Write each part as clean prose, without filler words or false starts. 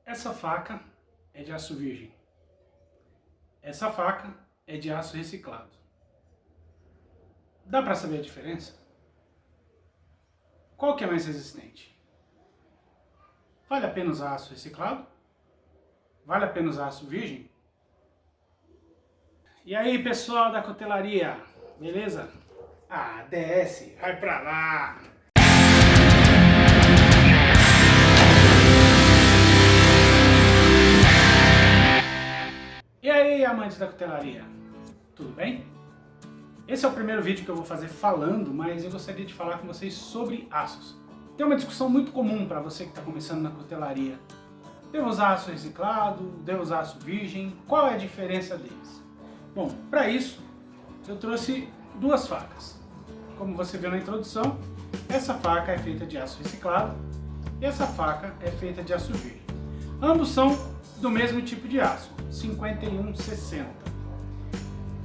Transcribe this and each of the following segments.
Essa faca é de aço virgem. Essa faca é de aço reciclado. Dá para saber a diferença? Qual que é mais resistente? Vale a pena usar aço reciclado? Vale a pena usar aço virgem? E aí, pessoal da cutelaria, beleza? Ah, desce, vai pra lá! E aí, amantes da cutelaria, tudo bem? Esse é o primeiro vídeo que eu vou fazer falando, mas eu gostaria de falar com vocês sobre aços. Tem uma discussão muito comum para você que está começando na cutelaria. Devo usar aço reciclado? Devo usar aço virgem? Qual é a diferença deles? Bom, para isso eu trouxe duas facas. Como você viu na introdução, essa faca é feita de aço reciclado e essa faca é feita de aço virgem. Ambos são do mesmo tipo de aço, 5160.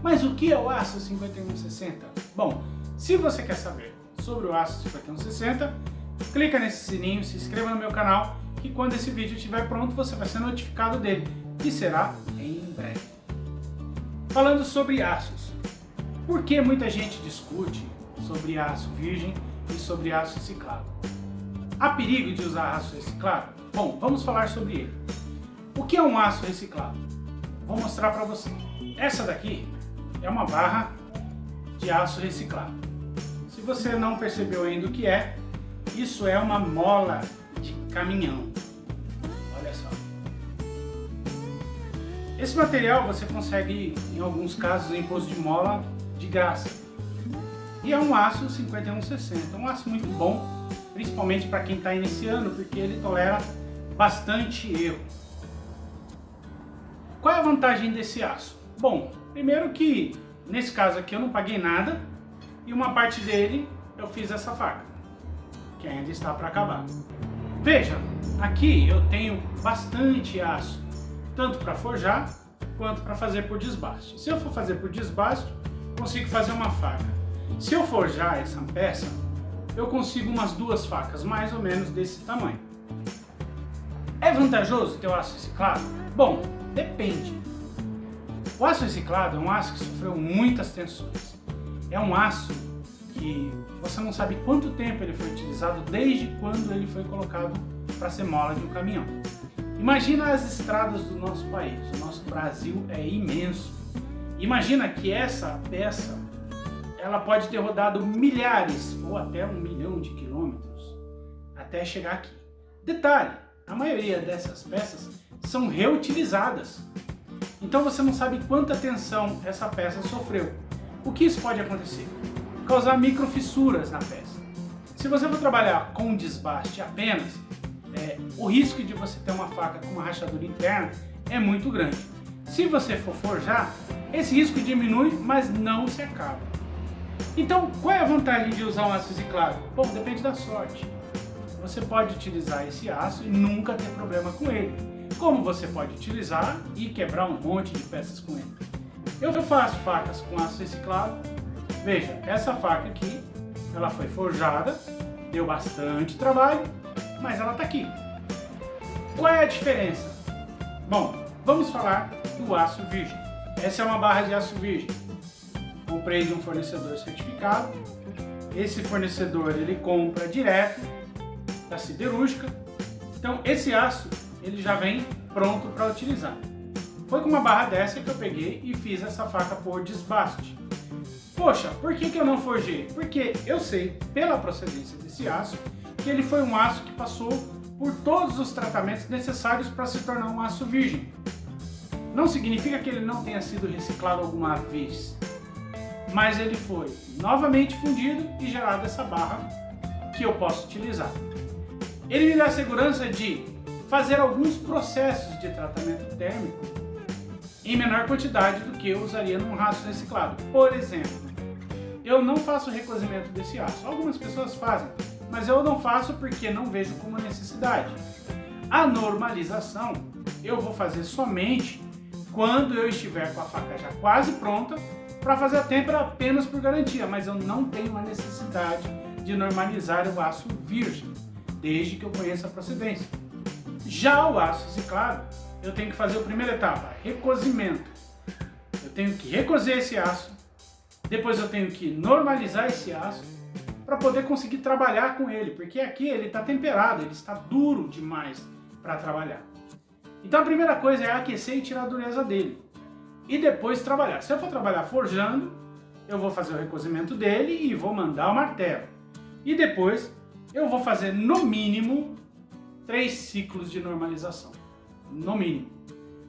Mas o que é o aço 5160? Bom, se você quer saber sobre o aço 5160, clica nesse sininho, se inscreva no meu canal, que quando esse vídeo estiver pronto você vai ser notificado dele, e será em breve. Falando sobre aços, por que muita gente discute sobre aço virgem e sobre aço reciclado? Há perigo de usar aço reciclado? Bom, vamos falar sobre ele. O que é um aço reciclado? Vou mostrar para você. Essa daqui é uma barra de aço reciclado. Se você não percebeu ainda o que é, isso é uma mola de caminhão. Olha só. Esse material você consegue, em alguns casos, em posto de mola de graça. E é um aço 5160, um aço muito bom, principalmente para quem está iniciando, porque ele tolera bastante erro. Qual é a vantagem desse aço? Bom, primeiro que nesse caso aqui eu não paguei nada e uma parte dele eu fiz essa faca, que ainda está para acabar. Veja, aqui eu tenho bastante aço, tanto para forjar quanto para fazer por desbaste. Se eu for fazer por desbaste, consigo fazer uma faca. Se eu forjar essa peça, eu consigo umas duas facas, mais ou menos desse tamanho. É vantajoso ter o aço reciclado? Bom, depende. O aço reciclado é um aço que sofreu muitas tensões. É um aço que você não sabe quanto tempo ele foi utilizado desde quando ele foi colocado para ser mola de um caminhão. Imagina as estradas do nosso país. O nosso Brasil é imenso. Imagina que essa peça ela pode ter rodado milhares ou até 1 milhão de quilômetros até chegar aqui. Detalhe, a maioria dessas peças são reutilizadas. Então você não sabe quanta tensão essa peça sofreu. O que isso pode acontecer? Causar microfissuras na peça. Se você for trabalhar com desbaste apenas, o risco de você ter uma faca com uma rachadura interna é muito grande. Se você for forjar, esse risco diminui, mas não se acaba. Então, qual é a vantagem de usar um aço reciclado? Bom, depende da sorte. Você pode utilizar esse aço e nunca ter problema com ele. Como você pode utilizar e quebrar um monte de peças com ele. Eu faço facas com aço reciclado. Veja, essa faca aqui, ela foi forjada, deu bastante trabalho, mas ela está aqui. Qual é a diferença? Bom, vamos falar do aço virgem. Essa é uma barra de aço virgem. Comprei de um fornecedor certificado. Esse fornecedor ele compra direto da siderúrgica. Então esse aço ele já vem pronto para utilizar. Foi com uma barra dessa que eu peguei e fiz essa faca por desbaste. Poxa, por que eu não forjei? Porque eu sei, pela procedência desse aço, que ele foi um aço que passou por todos os tratamentos necessários para se tornar um aço virgem. Não significa que ele não tenha sido reciclado alguma vez, mas ele foi novamente fundido e gerado essa barra que eu posso utilizar. Ele me dá a segurança de fazer alguns processos de tratamento térmico em menor quantidade do que eu usaria num aço reciclado. Por exemplo, eu não faço recozimento desse aço. Algumas pessoas fazem, mas eu não faço porque não vejo como necessidade. A normalização eu vou fazer somente quando eu estiver com a faca já quase pronta para fazer a têmpera apenas por garantia, mas eu não tenho a necessidade de normalizar o aço virgem, desde que eu conheça a procedência. Já o aço reciclado, eu tenho que fazer a primeira etapa, recozimento. Eu tenho que recozer esse aço, depois eu tenho que normalizar esse aço para poder conseguir trabalhar com ele, porque aqui ele está temperado, ele está duro demais para trabalhar. Então a primeira coisa é aquecer e tirar a dureza dele. E depois trabalhar. Se eu for trabalhar forjando, eu vou fazer o recozimento dele e vou mandar o martelo. E depois eu vou fazer no mínimo 3 ciclos de normalização. No mínimo.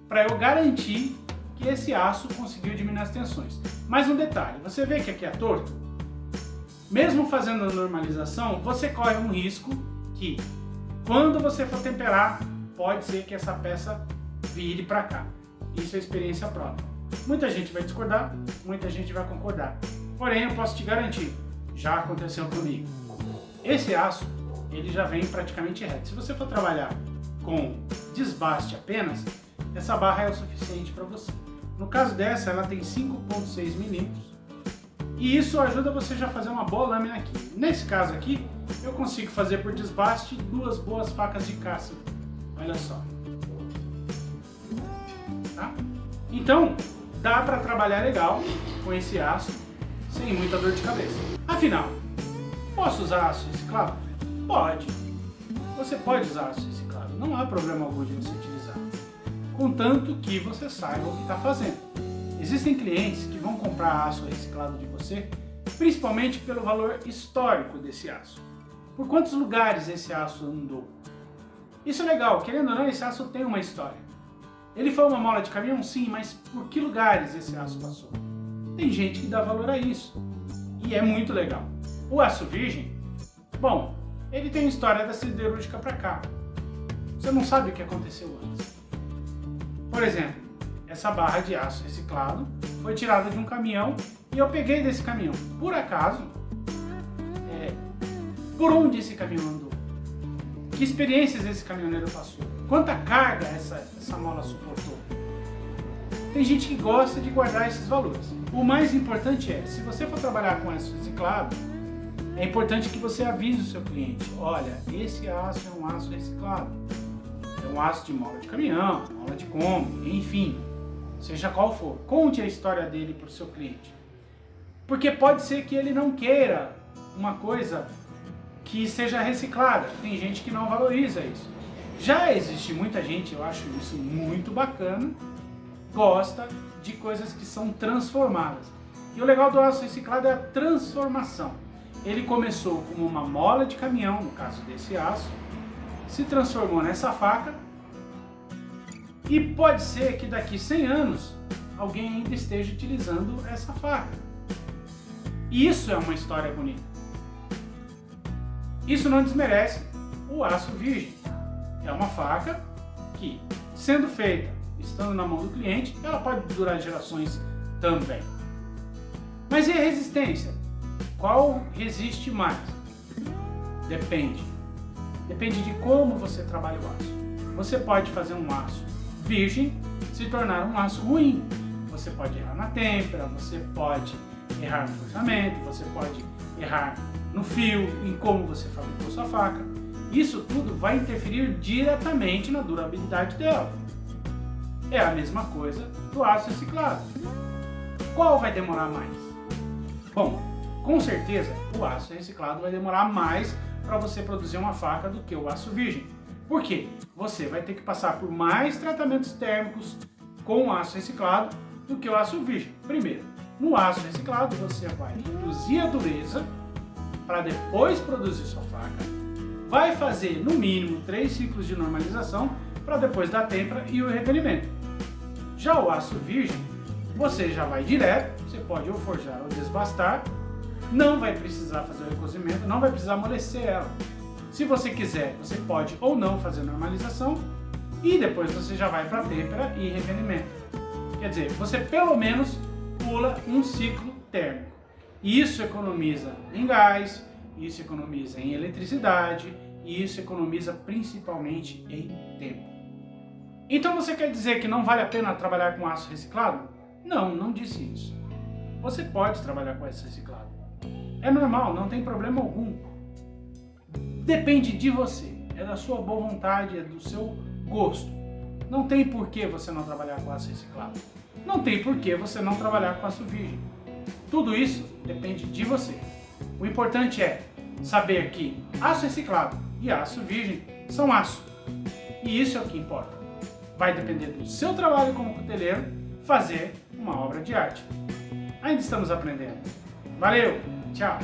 Para eu garantir que esse aço conseguiu diminuir as tensões. Mais um detalhe, você vê que aqui é torto? Mesmo fazendo a normalização, você corre um risco que quando você for temperar, pode ser que essa peça vire para cá. Isso é experiência própria. Muita gente vai discordar, muita gente vai concordar. Porém, eu posso te garantir, já aconteceu comigo. Esse aço, ele já vem praticamente reto. Se você for trabalhar com desbaste apenas, essa barra é o suficiente para você. No caso dessa, ela tem 5,6 milímetros. E isso ajuda você já a fazer uma boa lâmina aqui. Nesse caso aqui, eu consigo fazer por desbaste 2 boas facas de caça. Olha só. Tá? Então, dá para trabalhar legal com esse aço, sem muita dor de cabeça. Afinal, posso usar aço reciclado? Pode. Você pode usar aço reciclado, não há problema algum de você utilizar. Contanto que você saiba o que está fazendo. Existem clientes que vão comprar aço reciclado de você, principalmente pelo valor histórico desse aço. Por quantos lugares esse aço andou? Isso é legal, querendo ou não, esse aço tem uma história. Ele foi uma mola de caminhão, sim, mas por que lugares esse aço passou? Tem gente que dá valor a isso. E é muito legal. O aço virgem, bom, ele tem a história da siderúrgica para cá. Você não sabe o que aconteceu antes. Por exemplo, essa barra de aço reciclado foi tirada de um caminhão e eu peguei desse caminhão. Por acaso, por onde esse caminhão andou? Que experiências esse caminhoneiro passou? Quanta carga essa mola suportou? Tem gente que gosta de guardar esses valores. O mais importante é, se você for trabalhar com aço reciclado, é importante que você avise o seu cliente. Olha, esse aço é um aço reciclado. É um aço de mola de caminhão, mola de Kombi, enfim. Seja qual for. Conte a história dele para o seu cliente. Porque pode ser que ele não queira uma coisa que seja reciclada. Tem gente que não valoriza isso. Já existe muita gente, eu acho isso muito bacana, gosta de coisas que são transformadas. E o legal do aço reciclado é a transformação. Ele começou como uma mola de caminhão, no caso desse aço, se transformou nessa faca e pode ser que daqui 100 anos alguém ainda esteja utilizando essa faca. E isso é uma história bonita. Isso não desmerece o aço virgem. É uma faca que, sendo feita, estando na mão do cliente, ela pode durar gerações também. Mas e a resistência? Qual resiste mais? Depende. Depende de como você trabalha o aço. Você pode fazer um aço virgem se tornar um aço ruim. Você pode errar na têmpera, você pode errar no forjamento, você pode errar no fio, em como você fabricou sua faca. Isso tudo vai interferir diretamente na durabilidade dela. É a mesma coisa do aço reciclado. Qual vai demorar mais? Bom, com certeza o aço reciclado vai demorar mais para você produzir uma faca do que o aço virgem. Por quê? Você vai ter que passar por mais tratamentos térmicos com o aço reciclado do que o aço virgem. Primeiro, no aço reciclado você vai reduzir a dureza para depois produzir sua faca, vai fazer no mínimo 3 ciclos de normalização para depois dar têmpera e o revelimento. Já o aço virgem, você já vai direto, você pode ou forjar ou desbastar, não vai precisar fazer o recozimento, não vai precisar amolecer ela. Se você quiser, você pode ou não fazer normalização e depois você já vai para têmpera e revelimento. Quer dizer, você pelo menos pula um ciclo térmico. Isso economiza em gás, isso economiza em eletricidade e isso economiza principalmente em tempo. Então você quer dizer que não vale a pena trabalhar com aço reciclado? Não, não disse isso. Você pode trabalhar com aço reciclado. É normal, não tem problema algum. Depende de você, é da sua boa vontade, é do seu gosto. Não tem por que você não trabalhar com aço reciclado. Não tem por que você não trabalhar com aço virgem. Tudo isso depende de você. O importante é saber que aço reciclado e aço virgem são aço. E isso é o que importa. Vai depender do seu trabalho como cuteleiro fazer uma obra de arte. Ainda estamos aprendendo. Valeu, tchau!